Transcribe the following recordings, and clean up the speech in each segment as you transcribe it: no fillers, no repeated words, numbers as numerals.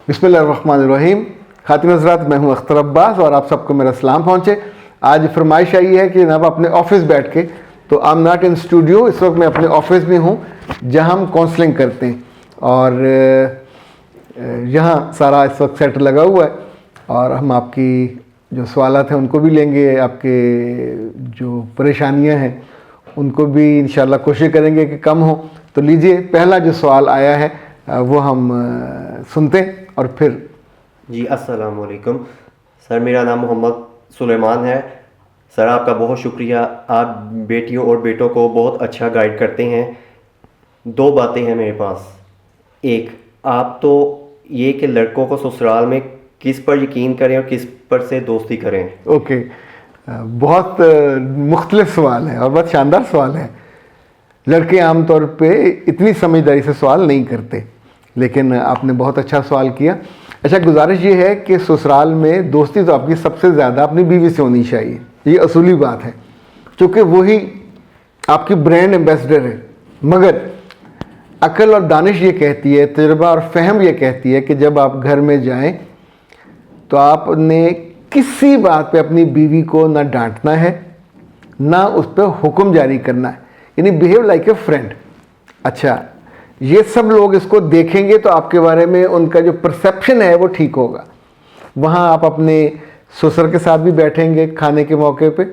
बिस्मिल्लाहिर्रहमानिर्रहीम। खातिन हज़रात, मैं हूं अख्तर अब्बास और आप सबको मेरा सलाम पहुँचे। आज फरमाइश आई है कि जनाब अपने ऑफिस बैठ के, तो I am not in studio, इस वक्त मैं अपने ऑफिस में हूं जहां हम काउंसलिंग करते हैं और यहाँ सारा इस वक्त सेट लगा हुआ है और हम आपकी जो सवालात हैं उनको भी लेंगे, आपके जो परेशानियां हैं उनको भी इंशाल्लाह कोशिश करेंगे कि कम हो। तो लीजिए, पहला जो सवाल आया है वो हम सुनते हैं और फिर। जी अस्सलाम वालेकुम सर, मेरा नाम मोहम्मद सुलेमान है। सर आपका बहुत शुक्रिया, आप बेटियों और बेटों को बहुत अच्छा गाइड करते हैं। दो बातें हैं मेरे पास। एक, आप तो ये कि लड़कों को ससुराल में किस पर यकीन करें और किस पर से दोस्ती करें। ओके, बहुत मुख्तलिफ सवाल है और बहुत शानदार सवाल है। लड़के आमतौर पे इतनी समझदारी से सवाल नहीं करते, लेकिन आपने बहुत अच्छा सवाल किया। अच्छा, गुजारिश ये है कि ससुराल में दोस्ती तो आपकी सबसे ज़्यादा अपनी बीवी से होनी चाहिए, ये असूली बात है, क्योंकि वही आपकी ब्रांड एम्बेसडर है। मगर अक्ल और दानिश ये कहती है, तजुर्बा और फहम ये कहती है कि जब आप घर में जाएं तो आपने किसी बात पे अपनी बीवी को ना डांटना है ना उस पर हुक्म जारी करना है, यानी बिहेव लाइक ए फ्रेंड। अच्छा, ये सब लोग इसको देखेंगे तो आपके बारे में उनका जो परसेप्शन है वो ठीक होगा। वहाँ आप अपने ससुर के साथ भी बैठेंगे खाने के मौके पे,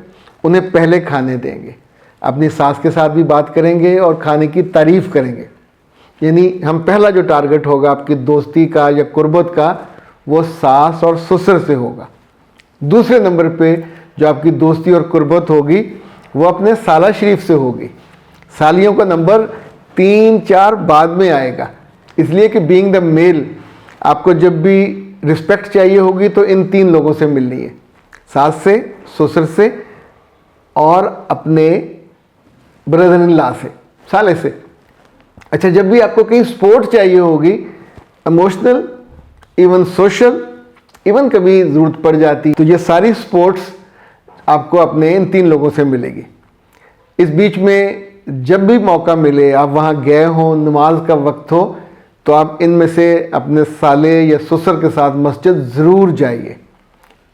उन्हें पहले खाने देंगे, अपनी सास के साथ भी बात करेंगे और खाने की तारीफ़ करेंगे। यानी हम पहला जो टारगेट होगा आपकी दोस्ती का या कुर्बत का, वो सास और ससुर से होगा। दूसरे नंबर पे जो आपकी दोस्ती और कुर्बत होगी वो अपने साला शरीफ से होगी। सालियों का नंबर 3-4 बाद में आएगा, इसलिए कि बीइंग द मेल आपको जब भी रिस्पेक्ट चाहिए होगी तो इन 3 लोगों से मिलनी है, सास से, ससुर से और अपने ब्रदर इन लॉ से, साले से। अच्छा, जब भी आपको कहीं सपोर्ट चाहिए होगी, इमोशनल, इवन सोशल, इवन कभी ज़रूरत पड़ जाती, तो ये सारी सपोर्ट्स आपको अपने इन 3 लोगों से मिलेगी। इस बीच में जब भी मौका मिले, आप वहाँ गए हों, नमाज का वक्त हो, तो आप इनमें से अपने साले या ससुर के साथ मस्जिद ज़रूर जाइए।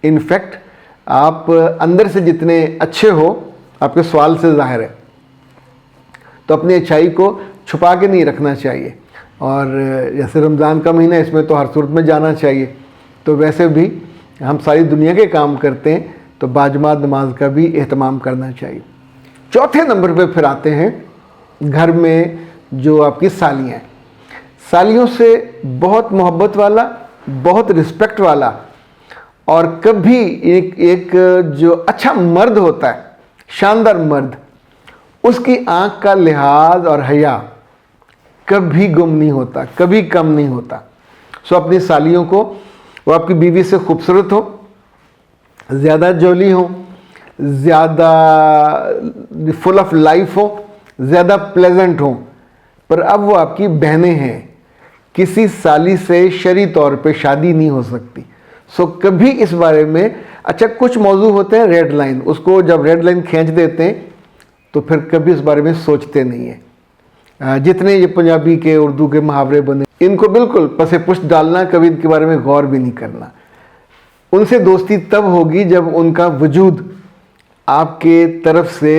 इनफैक्ट आप अंदर से जितने अच्छे हो, आपके सवाल से ज़ाहिर है, तो अपनी अच्छाई को छुपा के नहीं रखना चाहिए। और जैसे रमज़ान का महीना, इसमें तो हर सूरत में जाना चाहिए, तो वैसे भी हम सारी दुनिया के काम करते हैं, तो बाजमात नमाज का भी एहतमाम करना चाहिए। चौथे नंबर पे फिर आते हैं घर में जो आपकी सालियाँ हैं। सालियों से बहुत मोहब्बत वाला, बहुत रिस्पेक्ट वाला और कभी एक जो अच्छा मर्द होता है, शानदार मर्द, उसकी आँख का लिहाज और हया कभी गुम नहीं होता, कभी कम नहीं होता। सो अपनी सालियों को, वो आपकी बीवी से खूबसूरत हो, ज़्यादा जोली हो, ज़्यादा फुल ऑफ लाइफ हो, ज़्यादा प्लेजेंट हो, पर अब वो आपकी बहनें हैं। किसी साली से शरई तौर पे शादी नहीं हो सकती। सो कभी इस बारे में, अच्छा कुछ मौजू होते हैं रेड लाइन, उसको जब रेड लाइन खींच देते हैं तो फिर कभी इस बारे में सोचते नहीं है। जितने ये पंजाबी के, उर्दू के मुहावरे बने, इनको बिल्कुल पसे पुष्ट डालना, कभी इनके बारे में गौर भी नहीं करना। उनसे दोस्ती तब होगी जब उनका वजूद आपके तरफ से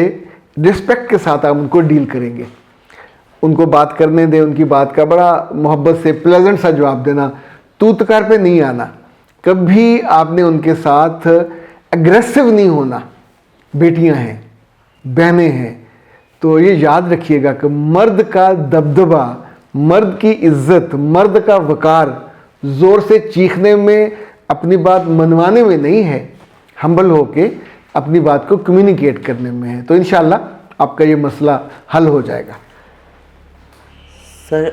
रिस्पेक्ट के साथ आप उनको डील करेंगे। उनको बात करने दें, उनकी बात का बड़ा मोहब्बत से प्लेजेंट सा जवाब देना, तू तकार पे नहीं आना। कभी आपने उनके साथ एग्रेसिव नहीं होना। बेटियां हैं, बहनें हैं, तो ये याद रखिएगा कि मर्द का दबदबा, मर्द की इज्जत, मर्द का वकार ज़ोर से चीखने में, अपनी बात मनवाने में नहीं है, हम्बल होके अपनी बात को कम्युनिकेट करने में है। तो इंशाल्लाह आपका ये मसला हल हो जाएगा। सर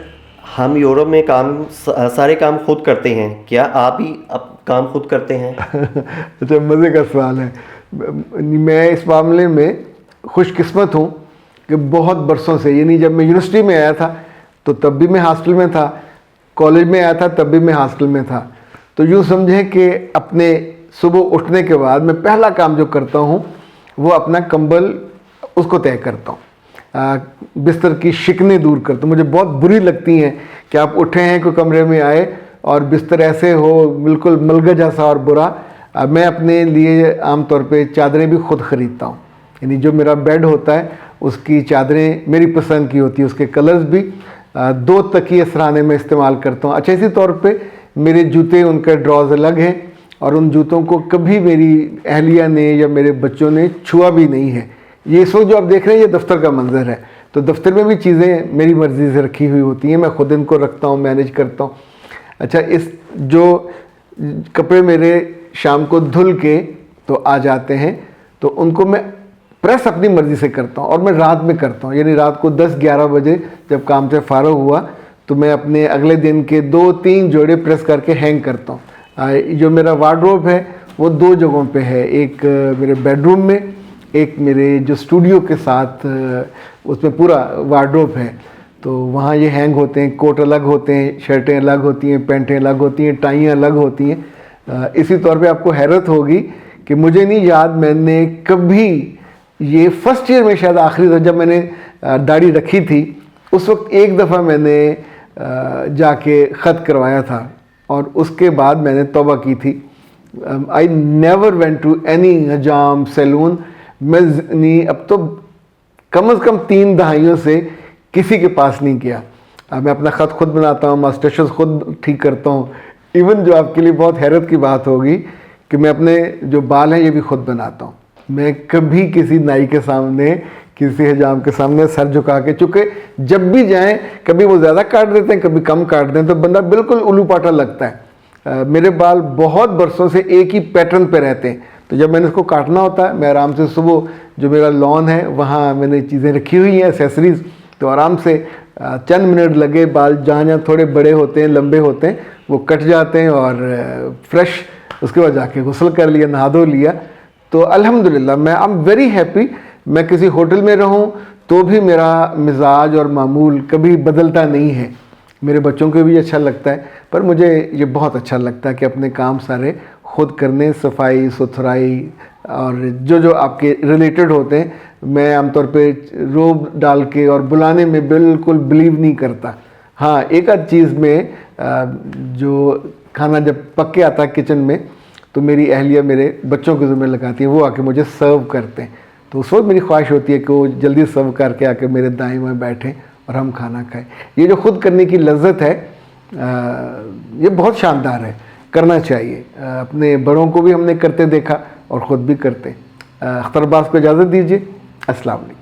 हम यूरोप में सारे काम खुद करते हैं, क्या आप भी अब काम खुद करते हैं? अच्छा, मज़े का सवाल है। मैं इस मामले में खुशकिस्मत हूँ कि बहुत बरसों से, यानी जब मैं यूनिवर्सिटी में आया था तो तब भी मैं हॉस्टल में था, कॉलेज में आया था तब भी मैं हॉस्टल में था। तो यूँ समझें कि अपने सुबह उठने के बाद मैं पहला काम जो करता हूँ वो अपना कंबल उसको तय करता हूँ, बिस्तर की शिकनें दूर करता हूँ। मुझे बहुत बुरी लगती हैं कि आप उठे हैं, कोई कमरे में आए और बिस्तर ऐसे हो बिल्कुल मलगजा सा और बुरा। मैं अपने लिए आमतौर पे चादरें भी खुद ख़रीदता हूँ, यानी जो मेरा बेड होता है उसकी चादरें मेरी पसंद की होती है, उसके कलर्स भी। 2 तकिए सराहने में इस्तेमाल करता हूँ। अच्छा, इसी तौर पे मेरे जूते, उनके ड्रॉज अलग हैं और उन जूतों को कभी मेरी अहलिया ने या मेरे बच्चों ने छुआ भी नहीं है। ये इस वक्त जो आप देख रहे हैं ये दफ्तर का मंजर है, तो दफ्तर में भी चीज़ें मेरी मर्ज़ी से रखी हुई होती हैं, मैं खुद इनको रखता हूँ, मैनेज करता हूँ। अच्छा, इस जो कपड़े मेरे शाम को धुल के तो आ जाते हैं, तो उनको मैं प्रेस अपनी मर्ज़ी से करता हूँ और मैं रात में करता हूँ, यानी रात को 10-11 बजे जब काम से फ़ारग हुआ तो मैं अपने अगले दिन के 2-3 जोड़े प्रेस करके हैंग करता हूँ। जो मेरा वार्डरोब है वो 2 जगहों पे है, एक मेरे बेडरूम में, एक मेरे जो स्टूडियो के साथ उसमें पूरा वार्डरोब है, तो वहाँ ये हैंग होते हैं। कोट अलग होते हैं, शर्टें अलग होती हैं, पैंटें अलग होती हैं, टाइयाँ अलग होती हैं। इसी तौर पे आपको हैरत होगी कि मुझे नहीं याद मैंने कभी, ये फर्स्ट ईयर में शायद आखिरी था जब मैंने दाढ़ी रखी थी, उस वक्त एक दफ़ा मैंने जाके ख़त करवाया था और उसके बाद मैंने तौबा की थी। I never went to any हजाम सैलून। मैं नहीं, अब तो कम से कम 3 दहाइयों से किसी के पास नहीं किया। मैं अपना ख़त खुद बनाता हूँ, मास्टरशेस खुद ठीक करता हूँ। इवन जो आपके लिए बहुत हैरत की बात होगी कि मैं अपने जो बाल हैं ये भी खुद बनाता हूँ। मैं कभी किसी नाई के सामने, किसी हजाम के सामने सर झुका के, चूँकि जब भी जाएं कभी वो ज़्यादा काट देते हैं, कभी कम काट देते हैं, तो बंदा बिल्कुल उल्लू पाटा लगता है। मेरे बाल बहुत बरसों से एक ही पैटर्न पे रहते हैं, तो जब मैंने इसको काटना होता है मैं आराम से सुबह जो मेरा लॉन है वहाँ मैंने चीज़ें रखी हुई हैं, एसेसरीज़, तो आराम से चंद मिनट लगे, बाल जहाँ जहाँ थोड़े बड़े होते हैं, लंबे होते हैं, वो कट जाते हैं और फ्रेश उसके बाद जाके गुस्ल कर लिया, नहा धो लिया। तो अल्हम्दुलिल्लाह मैं आई एम वेरी हैप्पी। मैं किसी होटल में रहूं तो भी मेरा मिजाज और मामूल कभी बदलता नहीं है। मेरे बच्चों को भी अच्छा लगता है, पर मुझे ये बहुत अच्छा लगता है कि अपने काम सारे खुद करने, सफाई सुथराई और जो जो आपके रिलेटेड होते हैं। मैं आमतौर पे रोब डाल के और बुलाने में बिल्कुल बिलीव नहीं करता। हाँ, एक आध चीज़ में जो खाना जब पक के आता है किचन में, तो मेरी अहलिया मेरे बच्चों के ज़िम्मे लगाती है, वो आके मुझे सर्व करते हैं, तो उस वक्त मेरी ख्वाहिश होती है कि वो जल्दी सर्व करके आके मेरे दाएं बाएं बैठें और हम खाना खाएं। ये जो खुद करने की लज्जत है ये बहुत शानदार है, करना चाहिए। अपने बड़ों को भी हमने करते देखा और ख़ुद भी करते। अख्तर अब्बास को इजाज़त दीजिए। अस्सलाम वालेकुम।